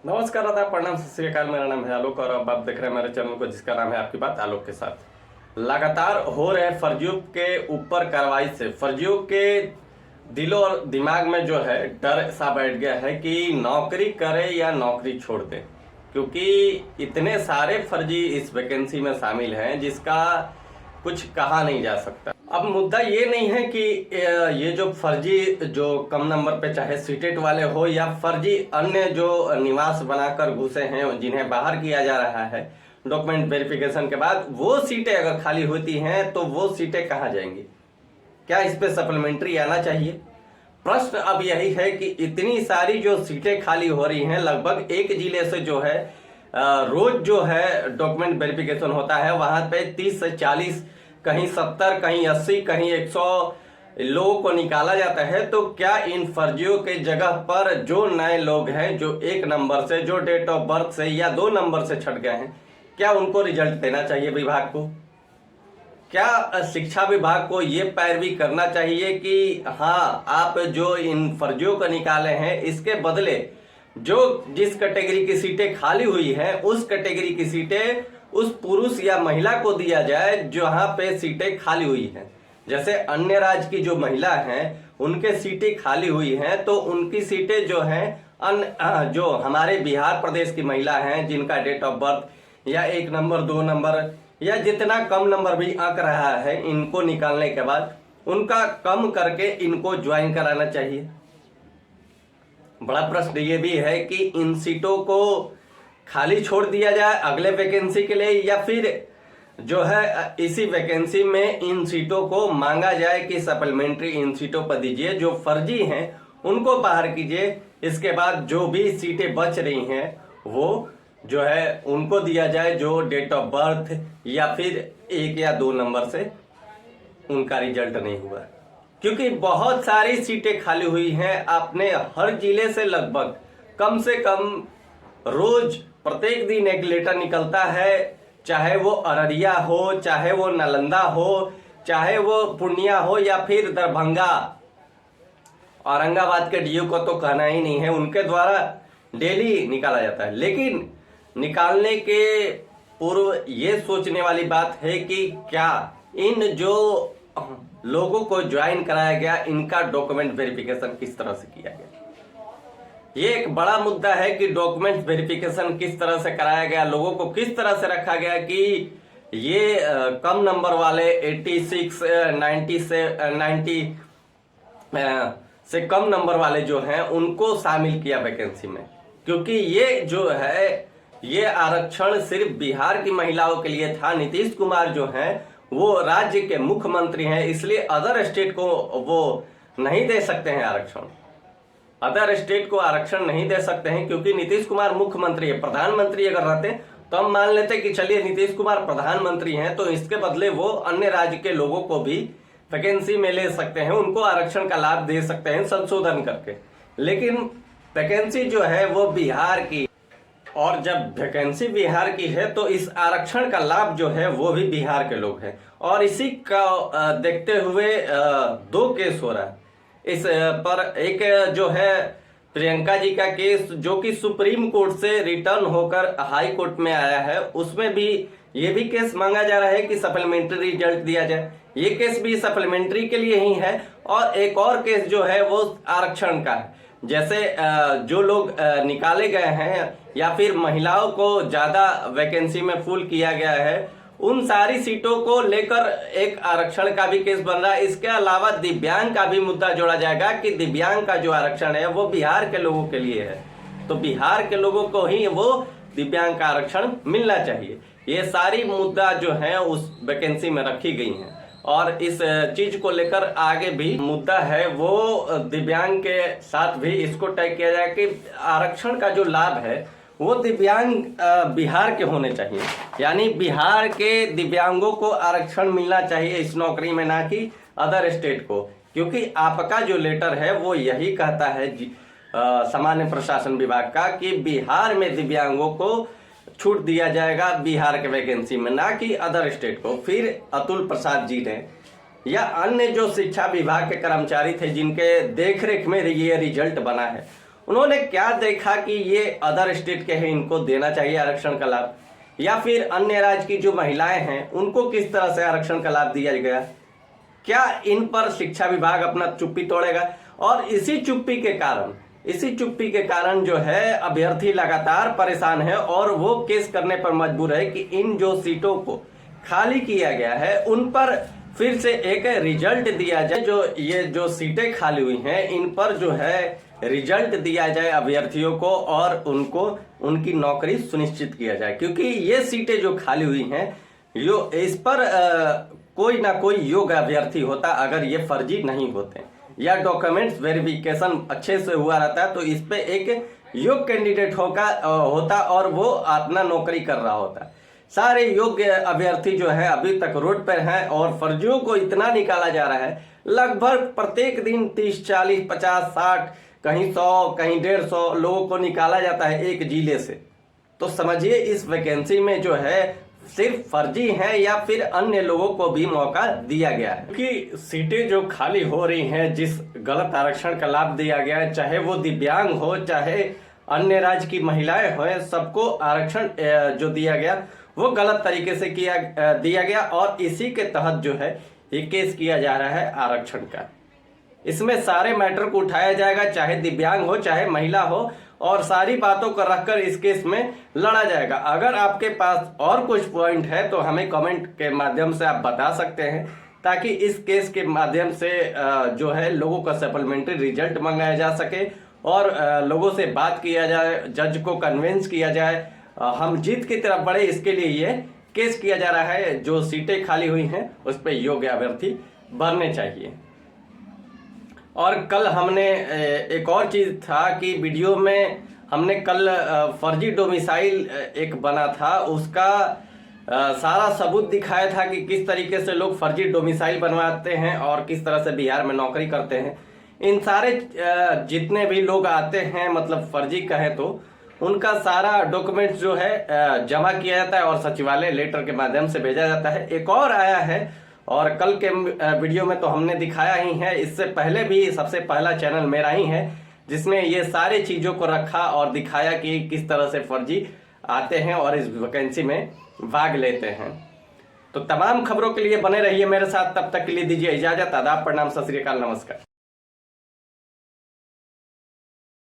नमस्कार, आदाब, प्रणाम, सत श्री अकाल। मेरा नाम है आलोक और अब आप देख रहे हैं मेरे चैनल को जिसका नाम है आपकी बात आलोक के साथ। लगातार हो रहे फर्जियों के ऊपर कार्रवाई से फर्जियों के दिलों और दिमाग में जो है डर सा बैठ गया है कि नौकरी करे या नौकरी छोड़ दे, क्योंकि इतने सारे फर्जी इस वैकेंसी में शामिल हैं जिसका कुछ कहा नहीं जा सकता। अब मुद्दा ये नहीं है कि ये जो फर्जी जो कम नंबर पे चाहे सीटेट वाले हो या फर्जी अन्य जो निवास बनाकर घुसे हैं जिन्हें बाहर किया जा रहा है डॉक्यूमेंट वेरिफिकेशन के बाद, वो सीटें अगर खाली होती हैं तो वो सीटें कहाँ जाएंगी? क्या इस पे सप्लीमेंट्री आना चाहिए? प्रश्न अब यही है कि इतनी सारी जो सीटें खाली हो रही हैं, लगभग एक जिले से जो है रोज जो है डॉक्यूमेंट वेरिफिकेशन होता है, वहां पे 30 से 40, कहीं 70, कहीं 80, कहीं 100 लोगों को निकाला जाता है। तो क्या इन फर्जियों के जगह पर जो नए लोग हैं, जो 1 नंबर से, जो डेट ऑफ बर्थ से या 2 नंबर से छट गए हैं, क्या उनको रिजल्ट देना चाहिए विभाग को? क्या शिक्षा विभाग को ये पैरवी करना चाहिए कि हाँ, आप जो इन फर्जियों को निकाले हैं इसके बदले जो जिस कैटेगरी की सीटें खाली हुई हैं उस कैटेगरी की सीटें उस पुरुष या महिला को दिया जाए जहां पे सीटें खाली हुई हैं। जैसे अन्य राज्य की जो महिला हैं उनके सीटें खाली हुई हैं, तो उनकी सीटें जो हैं अन्य जो हमारे बिहार प्रदेश की महिला हैं जिनका डेट ऑफ बर्थ या 1 नंबर 2 नंबर या जितना कम नंबर भी आंक रहा है, इनको निकालने के बाद उनका कम करके इनको ज्वाइन कराना चाहिए। बड़ा प्रश्न ये भी है कि इन सीटों को खाली छोड़ दिया जाए अगले वैकेंसी के लिए, या फिर जो है इसी वैकेंसी में इन सीटों को मांगा जाए कि सप्लीमेंट्री इन सीटों पर दीजिए, जो फर्जी हैं उनको बाहर कीजिए, इसके बाद जो भी सीटें बच रही हैं वो जो है उनको दिया जाए जो डेट ऑफ बर्थ या फिर 1 या 2 नंबर से उनका रिजल्ट नहीं हुआ। क्योंकि बहुत सारी सीटें खाली हुई हैं, आपने हर जिले से लगभग कम से कम रोज प्रत्येक दिन एक लेटर निकलता है, चाहे वो अररिया हो, चाहे वो नालंदा हो, चाहे वो पूर्णिया हो या फिर दरभंगा। औरंगाबाद के डीओ को तो कहना ही नहीं है, उनके द्वारा डेली निकाला जाता है। लेकिन निकालने के पूर्व ये सोचने वाली बात है कि क्या इन जो लोगों को ज्वाइन कराया गया इनका डॉक्यूमेंट वेरिफिकेशन किस तरह से किया गया। ये एक बड़ा मुद्दा है कि डॉक्यूमेंट वेरिफिकेशन किस तरह से कराया गया, लोगों को किस तरह से रखा गया कि ये कम नंबर वाले 86, 90 से कम नंबर वाले जो हैं उनको शामिल किया वैकेंसी में। क्योंकि ये जो है ये आरक्षण सिर्फ बिहार की महिलाओं के लिए था। नीतीश कुमार जो हैं वो राज्य के मुख्यमंत्री हैं, इसलिए अदर स्टेट को वो नहीं दे सकते हैं आरक्षण। अदर स्टेट को आरक्षण नहीं दे सकते हैं क्योंकि नीतीश कुमार मुख्यमंत्री है। प्रधानमंत्री अगर रहते तो हम मान लेते कि चलिए नीतीश कुमार प्रधानमंत्री हैं तो इसके बदले वो अन्य राज्य के लोगों को भी वैकेंसी में ले सकते हैं, उनको आरक्षण का लाभ दे सकते हैं संशोधन करके। लेकिन वैकेंसी जो है वो बिहार की, और जब वैकेंसी बिहार की है तो इस आरक्षण का लाभ जो है वो भी बिहार के लोग हैं। और इसी का देखते हुए 2 केस हो रहा है इस पर। एक जो है प्रियंका जी का केस जो कि सुप्रीम कोर्ट से रिटर्न होकर हाई कोर्ट में आया है, उसमें भी ये भी केस मांगा जा रहा है कि सप्लीमेंट्री रिजल्ट दिया जाए। ये केस भी सप्लीमेंट्री के लिए ही है। और एक और केस जो है वो आरक्षण का है। जैसे जो लोग निकाले गए हैं या फिर महिलाओं को ज्यादा वैकेंसी में फुल किया गया है, उन सारी सीटों को लेकर एक आरक्षण का भी केस बन रहा है। इसके अलावा दिव्यांग का भी मुद्दा जोड़ा जाएगा कि दिव्यांग का जो आरक्षण है वो बिहार के लोगों के लिए है, तो बिहार के लोगों को ही वो दिव्यांग का आरक्षण मिलना चाहिए। ये सारी मुद्दा जो है उस वैकेंसी में रखी गई हैं। और इस चीज को लेकर आगे भी मुद्दा है वो दिव्यांग के साथ भी इसको तय किया जाए कि आरक्षण का जो लाभ है वो दिव्यांग बिहार के होने चाहिए, यानी बिहार के दिव्यांगों को आरक्षण मिलना चाहिए इस नौकरी में, ना कि अदर स्टेट को। क्योंकि आपका जो लेटर है वो यही कहता है सामान्य प्रशासन विभाग का कि बिहार में दिव्यांगों को छूट दिया जाएगा बिहार के वैकेंसी में, ना कि अदर स्टेट को। फिर अतुल प्रसाद जी ने या अन्य जो शिक्षा विभाग के कर्मचारी थे जिनके देखरेख में ये रिजल्ट बना है, उन्होंने क्या देखा कि ये अदर स्टेट के हैं, इनको देना चाहिए आरक्षण का लाभ, या फिर अन्य राज्य की जो महिलाएं हैं उनको किस तरह से आरक्षण का लाभ दिया गया, क्या इन पर शिक्षा विभाग अपना चुप्पी तोड़ेगा। और इसी चुप्पी के कारण जो है अभ्यर्थी लगातार परेशान है और वो केस करने पर मजबूर है कि इन जो सीटों को खाली किया गया है उन पर फिर से एक रिजल्ट दिया जाए, जो सीटें खाली हुई हैं इन पर जो है रिजल्ट दिया जाए अभ्यर्थियों को और उनको उनकी नौकरी सुनिश्चित किया जाए। क्योंकि ये सीटें जो खाली हुई हैं इस पर कोई ना कोई योग्य अभ्यर्थी होता अगर ये फर्जी नहीं होते या डॉक्यूमेंट्स वेरिफिकेशन अच्छे से हुआ रहता है तो इस पे एक योग्य कैंडिडेट होता और वो अपना नौकरी कर रहा होता। सारे योग्य अभ्यर्थी जो है अभी तक रोड पर हैं और फर्जियों को इतना निकाला जा रहा है, लगभग प्रत्येक दिन 30, 40, 50, 60, कहीं 100, कहीं 150 लोगों को निकाला जाता है एक जिले से। तो समझिए इस वैकेंसी में जो है सिर्फ फर्जी हैं या फिर अन्य लोगों को भी मौका दिया गया है। क्योंकि सीटें जो खाली हो रही हैं, जिस गलत आरक्षण का लाभ दिया गया है, चाहे वो दिव्यांग हो चाहे अन्य राज्य की महिलाएं हो, सबको आरक्षण जो दिया गया वो गलत तरीके से दिया गया और इसी के तहत जो है ये केस किया जा रहा है आरक्षण का। इसमें सारे मैटर को उठाया जाएगा, चाहे दिव्यांग हो चाहे महिला हो, और सारी बातों को रखकर इस केस में लड़ा जाएगा। अगर आपके पास और कुछ पॉइंट है तो हमें कमेंट के माध्यम से आप बता सकते हैं, ताकि इस केस के माध्यम से जो है लोगों का सप्लीमेंट्री रिजल्ट मंगाया जा सके और लोगों से बात किया जाए, जज को कन्विंस किया जाए, हम जीत की तरफ बढ़े। इसके लिए ये केस किया जा रहा है। जो सीटें खाली हुई हैं उस पर योग्य अभ्यर्थी भरने चाहिए। और कल हमने एक और चीज था कि वीडियो में हमने कल फर्जी डोमिसाइल एक बना था, उसका सारा सबूत दिखाया था कि किस तरीके से लोग फर्जी डोमिसाइल बनवाते हैं और किस तरह से बिहार में नौकरी करते हैं। इन सारे जितने भी लोग आते हैं, मतलब फर्जी कहें तो, उनका सारा डॉक्यूमेंट जो है जमा किया जाता है और सचिवालय लेटर के माध्यम से भेजा जाता है। एक और आया है और कल के वीडियो में तो हमने दिखाया ही है, इससे पहले भी सबसे पहला चैनल मेरा ही है जिसने ये सारे चीज़ों को रखा और दिखाया कि किस तरह से फर्जी आते हैं और इस वैकेंसी में भाग लेते हैं। तो तमाम खबरों के लिए बने रहिए मेरे साथ, तब तक के लिए दीजिए इजाजत। आदाब, प्रणाम, सत श्री अकाल, नमस्कार।